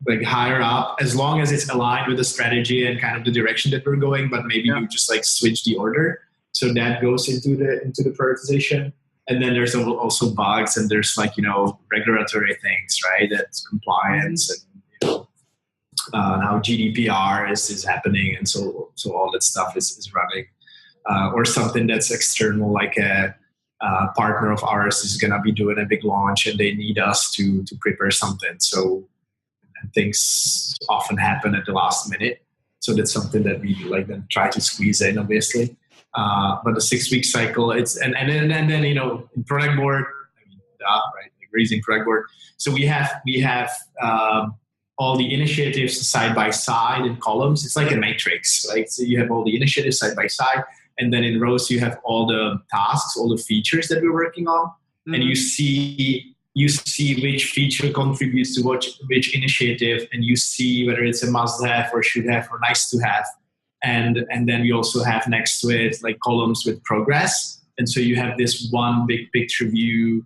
Speaker 2: like higher up, as long as it's aligned with the strategy and kind of the direction that we're going, but maybe you just like switch the order. So that goes into the prioritization. And then there's also bugs, and there's like, regulatory things, right? That's compliance and, now GDPR is happening. And so all that stuff is running, or something that's external, like a partner of ours is going to be doing a big launch and they need us to prepare something. So, and things often happen at the last minute. So that's something that we like then try to squeeze in, obviously. But the 6-week cycle, it's and then in Productboard, right? Like raising Productboard. So we have all the initiatives side by side in columns. It's like a matrix, right? So you have all the initiatives side by side, and then in rows you have all the tasks, all the features that we're working on, and you see which feature contributes to which initiative, and you see whether it's a must-have or should-have or nice-to-have. And then we also have next to it like columns with progress. And so you have this one big picture view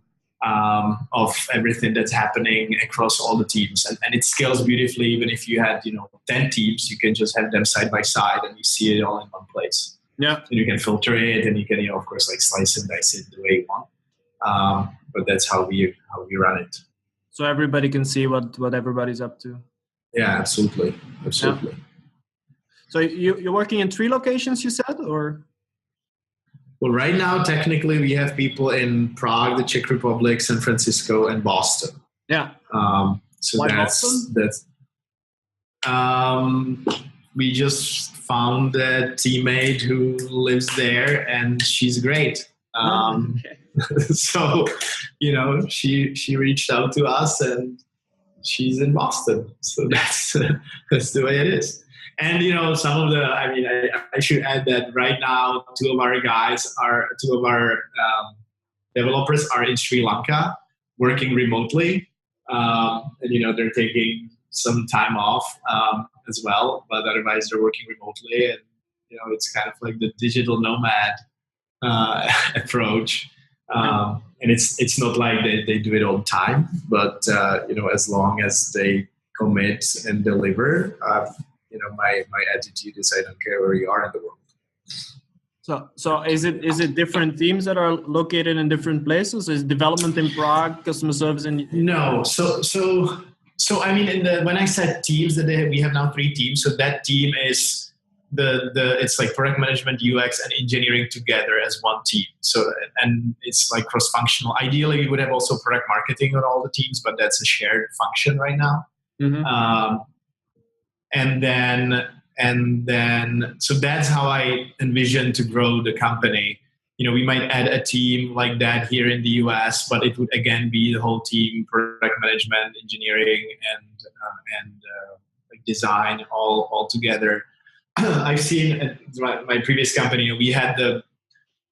Speaker 2: of everything that's happening across all the teams. And it scales beautifully. Even if you had 10 teams, you can just have them side by side and you see it all in one place.
Speaker 1: Yeah.
Speaker 2: And you can filter it, and you can of course like slice and dice it the way you want. But that's how we run it.
Speaker 1: So everybody can see what everybody's up to.
Speaker 2: Yeah, absolutely.
Speaker 1: Yeah. So you're working in 3 locations, you said, or?
Speaker 2: Well, right now, technically, we have people in Prague, the Czech Republic, San Francisco, and Boston.
Speaker 1: Yeah.
Speaker 2: So
Speaker 1: why
Speaker 2: that's
Speaker 1: Boston?
Speaker 2: We just found a teammate who lives there, and she's great.
Speaker 1: Okay.
Speaker 2: So, she reached out to us, and she's in Boston. So that's the way it is. And some of I should add that right now, two of our developers are in Sri Lanka working remotely, and they're taking some time off as well, but otherwise they're working remotely, and it's kind of like the digital nomad approach. And it's not like they do it all the time, but as long as they commit and deliver, my attitude is I don't care where you are in the world.
Speaker 1: So is it different teams that are located in different places? Is development in Prague, customer service in?
Speaker 2: No. So I mean, when I said teams, we have now 3 teams. So that team is it's like product management, UX, and engineering together as one team. So and it's like cross-functional. Ideally, we would have also product marketing on all the teams, but that's a shared function right now. Mm-hmm. And then, so that's how I envision to grow the company. We might add a team like that here in the US, but it would again be the whole team: product management, engineering, and design all together. I've seen at my previous company, we had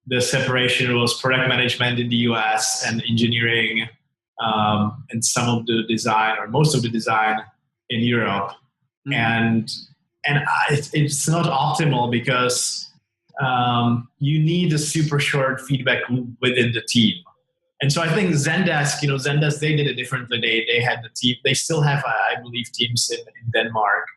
Speaker 2: the separation was product management in the US and engineering, and some of the design or most of the design in Europe. Mm-hmm. And it's not optimal because you need a super short feedback loop within the team. And so I think Zendesk, they did it differently. They had the team. They still have, I believe, teams in Denmark,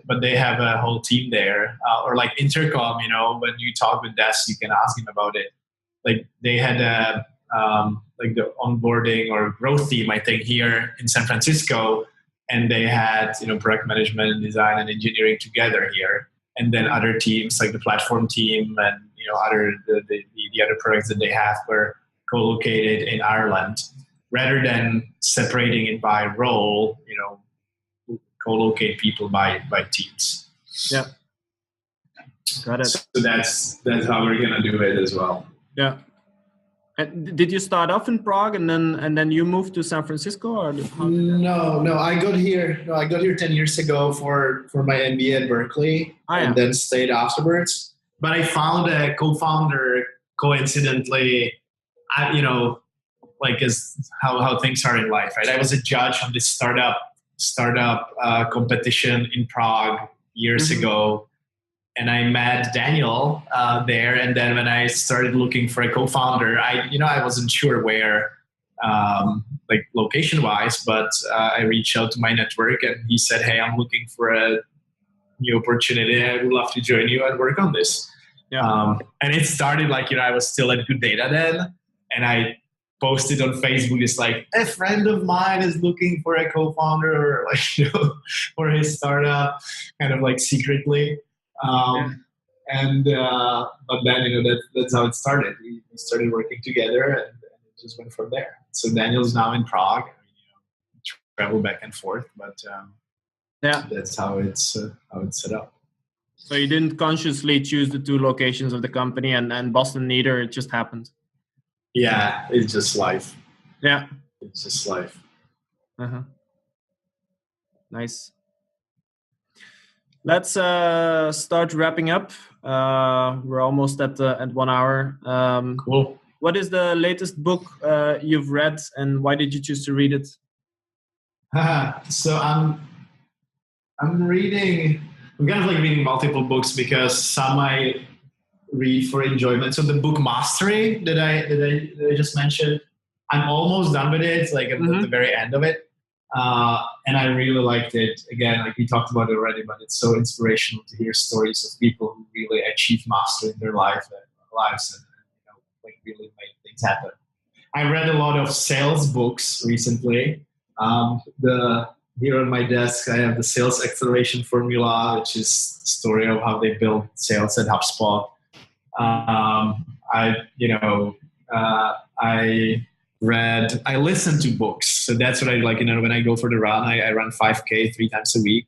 Speaker 2: but they have a whole team there. Or like Intercom, when you talk with Des, you can ask him about it. Like they had like the onboarding or growth team, I think, here in San Francisco. And they had, product management and design and engineering together here. And then other teams like the platform team and, the other products that they have were co-located in Ireland, rather than separating it by role, co-locate people by teams.
Speaker 1: Yeah. Got it.
Speaker 2: So that's how we're going to do it as well.
Speaker 1: Yeah. And did you start off in Prague and then you moved to San Francisco, or
Speaker 2: No. I got here 10 years ago for my MBA at Berkeley, and then stayed afterwards. But I found a co-founder coincidentally. As how things are in life, right? I was a judge on this startup competition in Prague years ago, I met Daniel there. And then when I started looking for a co-founder, I wasn't sure where, like location wise, but I reached out to my network and he said, "Hey, I'm looking for a new opportunity. I would love to join you and work on this."
Speaker 1: Yeah.
Speaker 2: And it started like, I was still at Good Data then. And I posted on Facebook, it's like, a friend of mine is looking for a co-founder or like, for his startup, kind of like secretly. And but then, that's how it started. We started working together and it just went from there. So Daniel's now in Prague. Travel back and forth, but that's how it's set up.
Speaker 1: So you didn't consciously choose the two locations of the company and Boston neither, it just happened.
Speaker 2: Yeah, it's just life.
Speaker 1: Yeah.
Speaker 2: It's just life.
Speaker 1: Uh-huh. Nice. Let's start wrapping up. We're almost at 1 hour.
Speaker 2: Cool.
Speaker 1: What is the latest book you've read and why did you choose to read it?
Speaker 2: So I'm kind of like reading multiple books because some I read for enjoyment. So the book Mastery that I just mentioned, I'm almost done with it. It's like at the very end of it. And I really liked it. Again, like we talked about it already, but it's so inspirational to hear stories of people who really achieve mastery in their lives and like really make things happen. I read a lot of sales books recently. Here on my desk, I have the Sales Acceleration Formula, which is the story of how they built sales at HubSpot. I listen to books. So that's what I like, when I go for the run, I run 5K 3 times a week.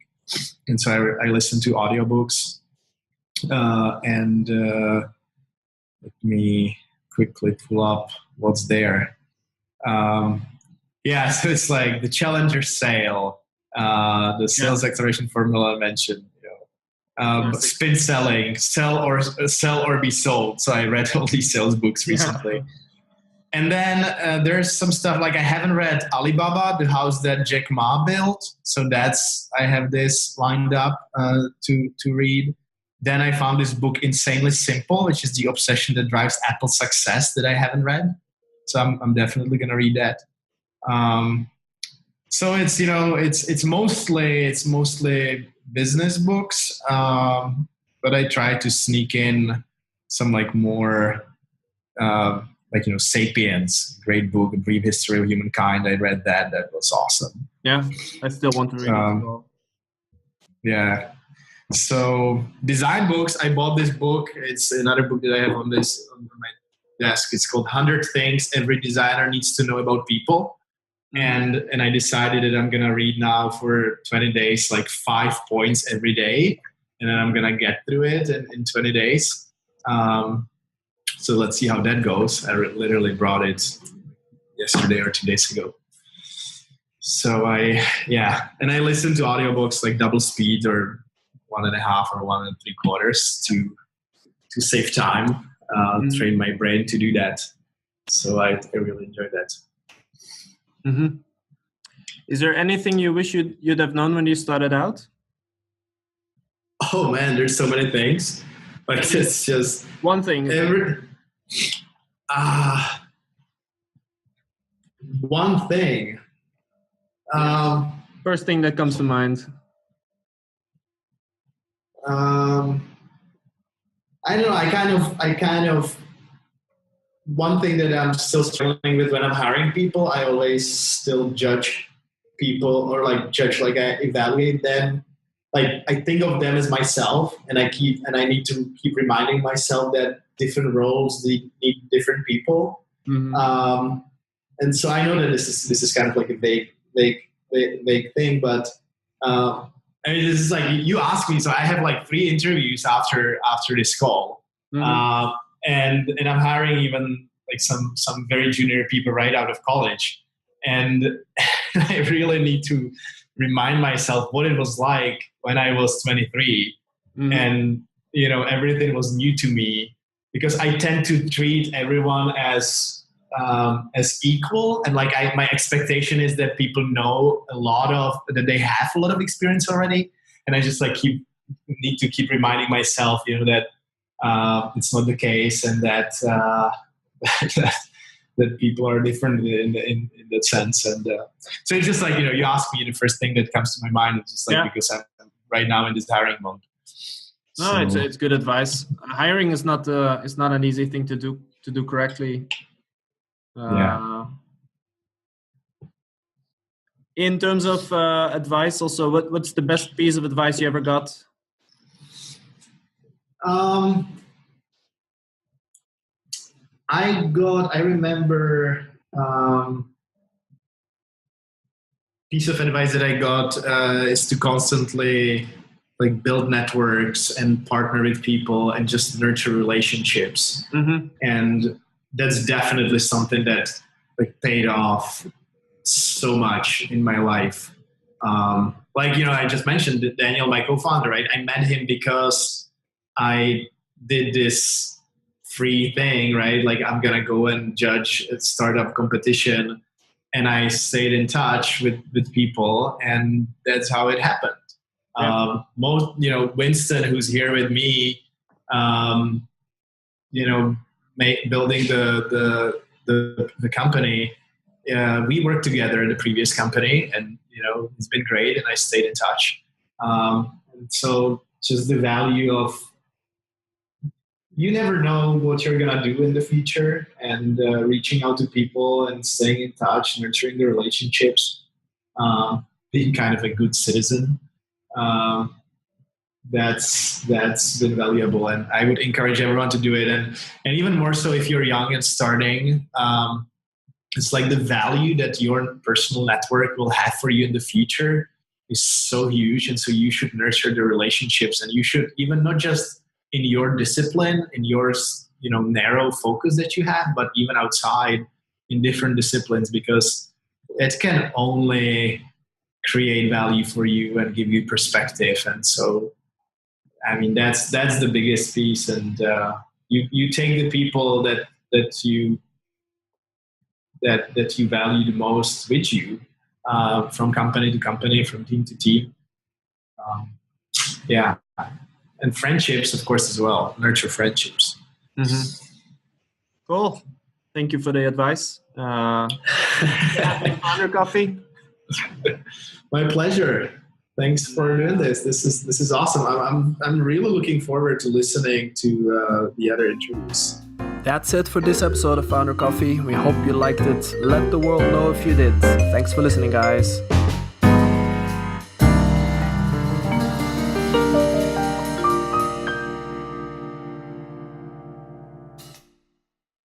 Speaker 2: And so I listen to audiobooks. Let me quickly pull up what's there. So it's like the Challenger Sale, the Sales Acceleration Formula I mentioned, spin selling, sell or be sold. So I read all these sales books recently. Yeah. And then there's some stuff like I haven't read Alibaba, the house that Jack Ma built. So I have this lined up to read. Then I found this book Insanely Simple, which is the obsession that drives Apple's success, that I haven't read. So I'm definitely going to read that. So it's it's mostly business books, but I try to sneak in some like more Sapiens, great book, A Brief History of Humankind. I read that was awesome.
Speaker 1: Yeah, I still want to read it as well.
Speaker 2: Yeah. So design books, I bought this book. It's another book that I have on my desk. It's called 100 Things Every Designer Needs to Know About People. And I decided that I'm going to read now for 20 days, like 5 points every day. And then I'm going to get through it in 20 days. So let's see how that goes. I literally brought it yesterday or 2 days ago. So and I listen to audiobooks like double speed or 1.5 or 1 3/4 to save time, train my brain to do that. So I really enjoy that.
Speaker 1: Mm-hmm. Is there anything you wish you'd have known when you started out?
Speaker 2: Oh man, there's so many things. But it's just
Speaker 1: one thing.
Speaker 2: One thing.
Speaker 1: First thing that comes to mind.
Speaker 2: I don't know. I kind of. One thing that I'm still struggling with when I'm hiring people, I always still judge people or I evaluate them. Like I think of them as myself, and I need to keep reminding myself that different roles need different people. Mm-hmm. And so I know that this is kind of like a vague thing, but this is like you asked me. So I have like 3 interviews after this call. Mm-hmm. And I'm hiring even like some very junior people right out of college. And I really need to remind myself what it was like when I was 23. Mm-hmm. And, everything was new to me because I tend to treat everyone as equal. And like my expectation is that people know that they have a lot of experience already. And I just like keep need to keep reminding myself, that it's not the case, and that that people are different in that sense. And so it's just like, you ask me, the first thing that comes to my mind is just like, because I'm right now in this hiring mode.
Speaker 1: No, it's good advice. Hiring is not an easy thing to do correctly. In terms of advice, also, what's the best piece of advice you ever got?
Speaker 2: I remember piece of advice that I got is to constantly like build networks and partner with people and just nurture relationships. Mm-hmm. And that's definitely something that like paid off so much in my life. I just mentioned Daniel, my co-founder, right? I met him because I did this free thing, right? Like, I'm going to go and judge a startup competition, and I stayed in touch with people, and that's how it happened. Yeah. Winston, who's here with me, building the company, we worked together in the previous company, and it's been great, and I stayed in touch. And so just the value of, you never know what you're gonna do in the future, and reaching out to people and staying in touch, nurturing the relationships, being kind of a good citizen. That's been valuable, and I would encourage everyone to do it. And even more so if you're young and starting, it's like the value that your personal network will have for you in the future is so huge. And so you should nurture the relationships, and you should, even not just in your discipline, in your narrow focus that you have, but even outside in different disciplines, because it can only create value for you and give you perspective. And so, I mean, that's the biggest piece. And you take the people that you value the most with you, from company to company, from team to team. And friendships, of course, as well. Nurture friendships.
Speaker 1: Mm-hmm. Cool. Thank you for the advice. Founder Coffee.
Speaker 2: My pleasure. Thanks for doing this. This is awesome. I'm really looking forward to listening to the other interviews.
Speaker 1: That's it for this episode of Founder Coffee. We hope you liked it. Let the world know if you did. Thanks for listening, guys.